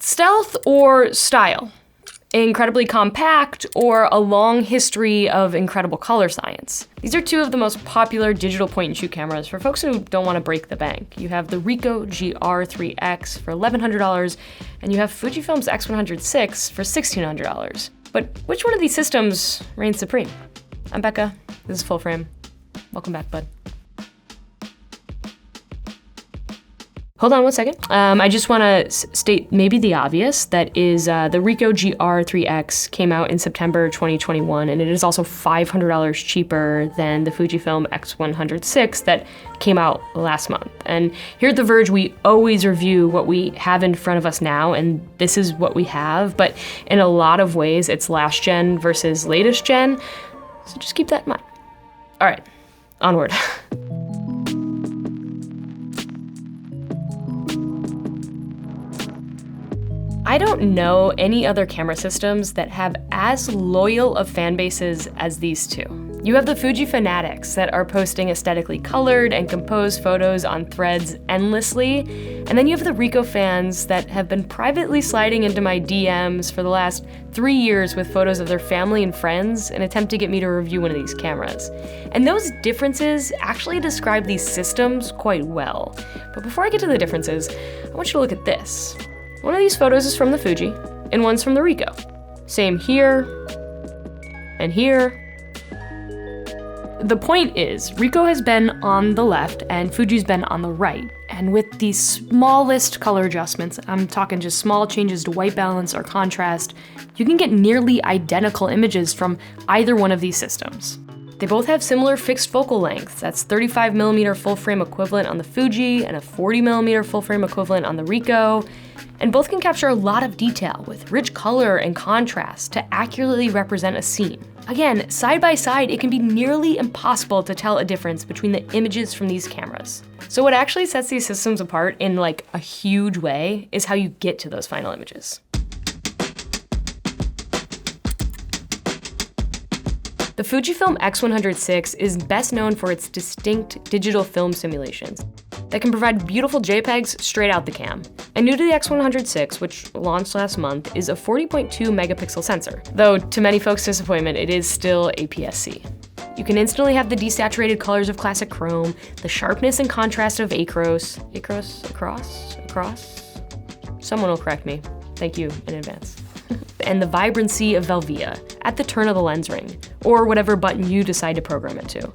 Stealth or style? Incredibly compact or a long history of incredible color science? These are two of the most popular digital point-and-shoot cameras for folks who don't want to break the bank. You have the Ricoh GR IIIx for $1,100, and you have Fujifilm's X100VI for $1,600. But which one of these systems reigns supreme? I'm Becca, this is Full Frame. Welcome back, bud. Hold on one second. I just want to state maybe the obvious, that is the Ricoh GR IIIx came out in September 2021, and it is also $500 cheaper than the Fujifilm X100VI that came out last month. And here at The Verge, we always review what we have in front of us now, and this is what we have, but in a lot of ways, it's last gen versus latest gen, so just keep that in mind. All right, onward. I don't know any other camera systems that have as loyal of fan bases as these two. You have the Fuji fanatics that are posting aesthetically colored and composed photos on threads endlessly, and then you have the Ricoh fans that have been privately sliding into my DMs for the last 3 years with photos of their family and friends in an attempt to get me to review one of these cameras. And those differences actually describe these systems quite well. But before I get to the differences, I want you to look at this. One of these photos is from the Fuji, and one's from the Ricoh. Same here, and here. The point is, Ricoh has been on the left, and Fuji's been on the right. And with the smallest color adjustments, I'm talking just small changes to white balance or contrast, you can get nearly identical images from either one of these systems. They both have similar fixed focal lengths. That's 35mm full frame equivalent on the Fuji and a 40mm full frame equivalent on the Ricoh. And both can capture a lot of detail with rich color and contrast to accurately represent a scene. Again, side by side, it can be nearly impossible to tell a difference between the images from these cameras. So what actually sets these systems apart in like a huge way is how you get to those final images. The Fujifilm X100VI is best known for its distinct digital film simulations that can provide beautiful JPEGs straight out the cam. And new to the X100VI, which launched last month, is a 40.2 megapixel sensor, though to many folks' disappointment, it is still APS-C. You can instantly have the desaturated colors of classic chrome, the sharpness and contrast of acros. Someone will correct me. Thank you in advance. And the vibrancy of Velvia at the turn of the lens ring, or whatever button you decide to program it to.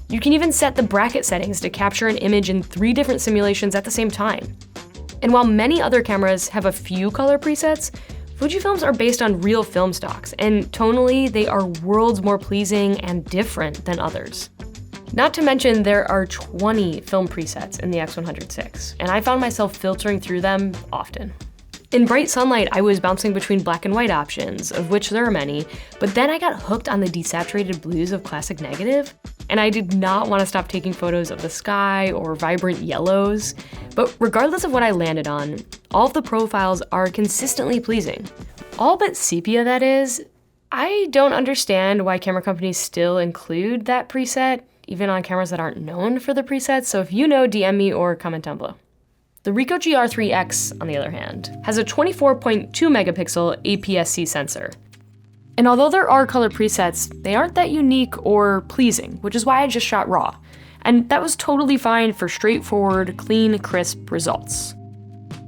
You can even set the bracket settings to capture an image in 3 different simulations at the same time. And while many other cameras have a few color presets, Fujifilms are based on real film stocks, and tonally, they are worlds more pleasing and different than others. Not to mention, there are 20 film presets in the X100VI, and I found myself filtering through them often. In bright sunlight, I was bouncing between black and white options, of which there are many, but then I got hooked on the desaturated blues of classic negative, and I did not want to stop taking photos of the sky or vibrant yellows. But regardless of what I landed on, all of the profiles are consistently pleasing. All but sepia, that is. I don't understand why camera companies still include that preset, even on cameras that aren't known for the presets, so if you know, DM me or comment down below. The Ricoh GR IIIx, on the other hand, has a 24.2 megapixel APS-C sensor. And although there are color presets, they aren't that unique or pleasing, which is why I just shot RAW. And that was totally fine for straightforward, clean, crisp results.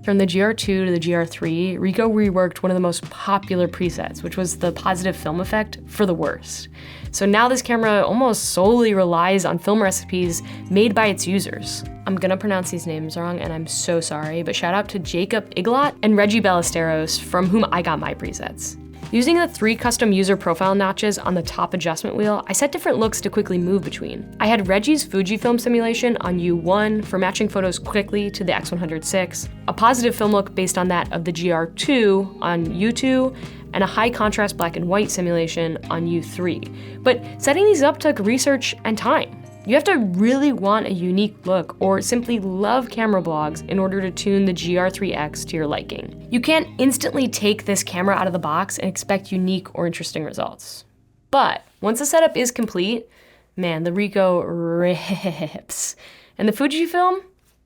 From the GR2 to the GR III, Ricoh reworked one of the most popular presets, which was the positive film effect for the worst. So now this camera almost solely relies on film recipes made by its users. I'm gonna pronounce these names wrong, and I'm so sorry, but shout out to Jacob Iglot and Reggie Ballesteros, from whom I got my presets. Using the 3 custom user profile notches on the top adjustment wheel, I set different looks to quickly move between. I had Reggie's Fujifilm simulation on U1 for matching photos quickly to the X100VI, a positive film look based on that of the GR2 on U2, and a high contrast black and white simulation on U3. But setting these up took research and time. You have to really want a unique look or simply love camera blogs in order to tune the GR IIIx to your liking. You can't instantly take this camera out of the box and expect unique or interesting results. But once the setup is complete, man, the Ricoh rips. And the Fujifilm,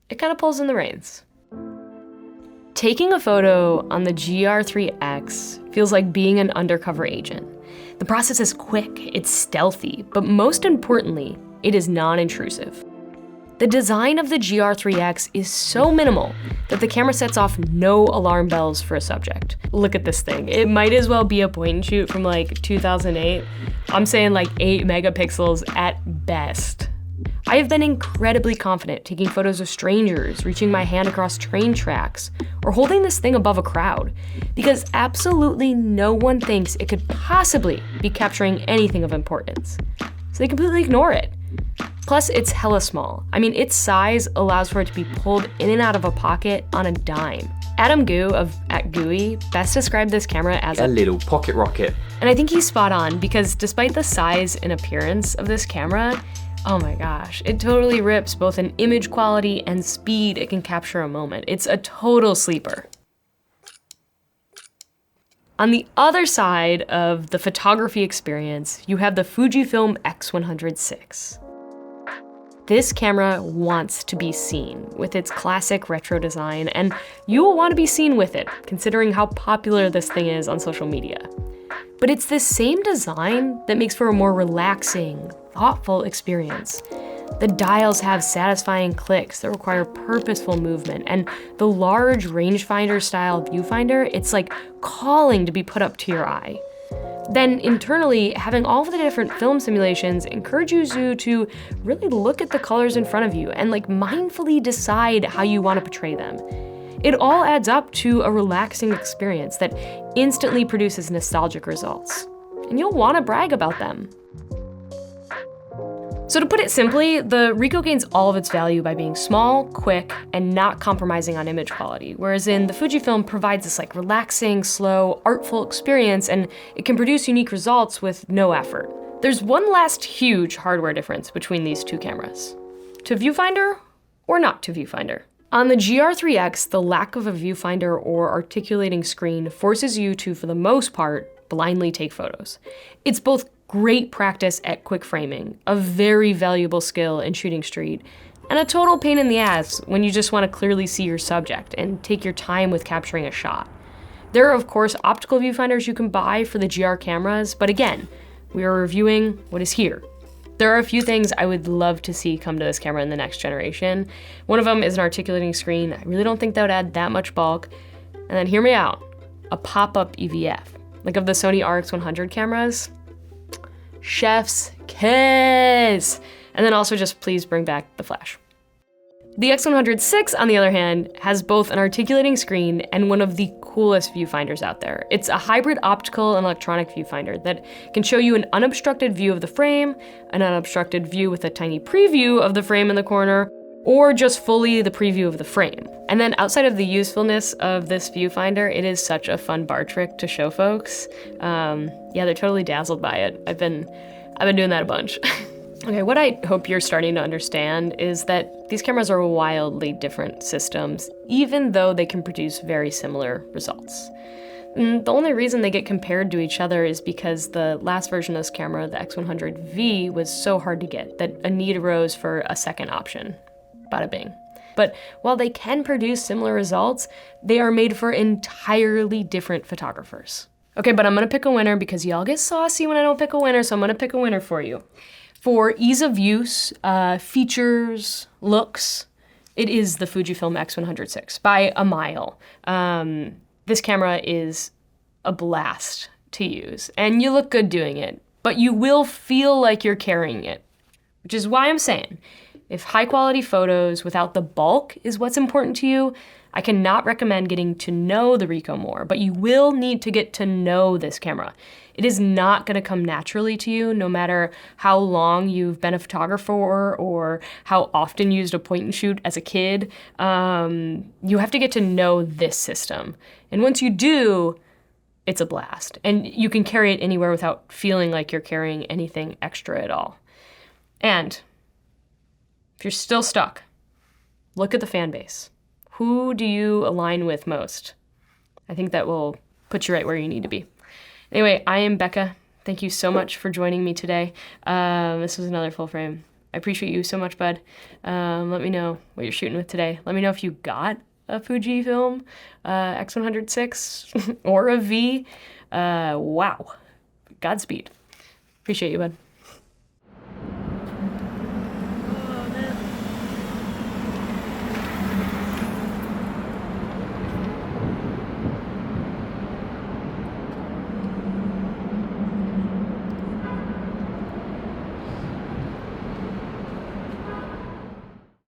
it kind of pulls in the reins. Taking a photo on the GR IIIx feels like being an undercover agent. The process is quick, it's stealthy, but most importantly, it is non-intrusive. The design of the GR IIIx is so minimal that the camera sets off no alarm bells for a subject. Look at this thing. It might as well be a point and shoot from like 2008. I'm saying like 8 megapixels at best. I have been incredibly confident taking photos of strangers, reaching my hand across train tracks, or holding this thing above a crowd, because absolutely no one thinks it could possibly be capturing anything of importance. So they completely ignore it. Plus, it's hella small. I mean, its size allows for it to be pulled in and out of a pocket on a dime. Adam Gu of @Gui best described this camera as a little pocket rocket. And I think he's spot on, because despite the size and appearance of this camera, oh my gosh, it totally rips both in image quality and speed it can capture a moment. It's a total sleeper. On the other side of the photography experience, you have the Fujifilm X100VI. This camera wants to be seen with its classic retro design, and you will want to be seen with it, considering how popular this thing is on social media. But it's this same design that makes for a more relaxing, thoughtful experience. The dials have satisfying clicks that require purposeful movement, and the large rangefinder-style viewfinder, it's like calling to be put up to your eye. Then internally, having all of the different film simulations encourages you to really look at the colors in front of you and like mindfully decide how you want to portray them. It all adds up to a relaxing experience that instantly produces nostalgic results, and you'll want to brag about them. So to put it simply, the Ricoh gains all of its value by being small, quick, and not compromising on image quality, whereas the Fujifilm provides this like relaxing, slow, artful experience, and it can produce unique results with no effort. There's one last huge hardware difference between these two cameras. To viewfinder or not to viewfinder? On the GR IIIx, the lack of a viewfinder or articulating screen forces you to, for the most part, blindly take photos. It's both great practice at quick framing, a very valuable skill in shooting street, and a total pain in the ass when you just want to clearly see your subject and take your time with capturing a shot. There are, of course, optical viewfinders you can buy for the GR cameras, but again, we are reviewing what is here. There are a few things I would love to see come to this camera in the next generation. One of them is an articulating screen. I really don't think that would add that much bulk. And then hear me out, a pop-up EVF. Like of the Sony RX100 cameras, chef's kiss. And then also just please bring back the flash. The X100VI, on the other hand, has both an articulating screen and one of the coolest viewfinders out there. It's a hybrid optical and electronic viewfinder that can show you an unobstructed view of the frame, an unobstructed view with a tiny preview of the frame in the corner, or just fully the preview of the frame. And then outside of the usefulness of this viewfinder, it is such a fun bar trick to show folks. Yeah, they're totally dazzled by it. I've been doing that a bunch. Okay, what I hope you're starting to understand is that these cameras are wildly different systems, even though they can produce very similar results. And the only reason they get compared to each other is because the last version of this camera, the X100V, was so hard to get that a need arose for a second option. Bada bing. But while they can produce similar results, they are made for entirely different photographers. Okay, but I'm gonna pick a winner because y'all get saucy when I don't pick a winner, so I'm gonna pick a winner for you. For ease of use, features, looks, it is the Fujifilm X100VI by a mile. This camera is a blast to use, and you look good doing it, but you will feel like you're carrying it, which is why I'm saying, if high quality photos without the bulk is what's important to you, I cannot recommend getting to know the Ricoh more, but you will need to get to know this camera. It is not gonna come naturally to you, no matter how long you've been a photographer or how often you used a point and shoot as a kid. You have to get to know this system. And once you do, it's a blast. And you can carry it anywhere without feeling like you're carrying anything extra at all. And if you're still stuck, look at the fan base. Who do you align with most? I think that will put you right where you need to be. Anyway, I am Becca. Thank you so much for joining me today. This was another full frame. I appreciate you so much, bud. Let me know what you're shooting with today. Let me know if you got a Fujifilm X100VI or a V. Wow. Godspeed. Appreciate you, bud.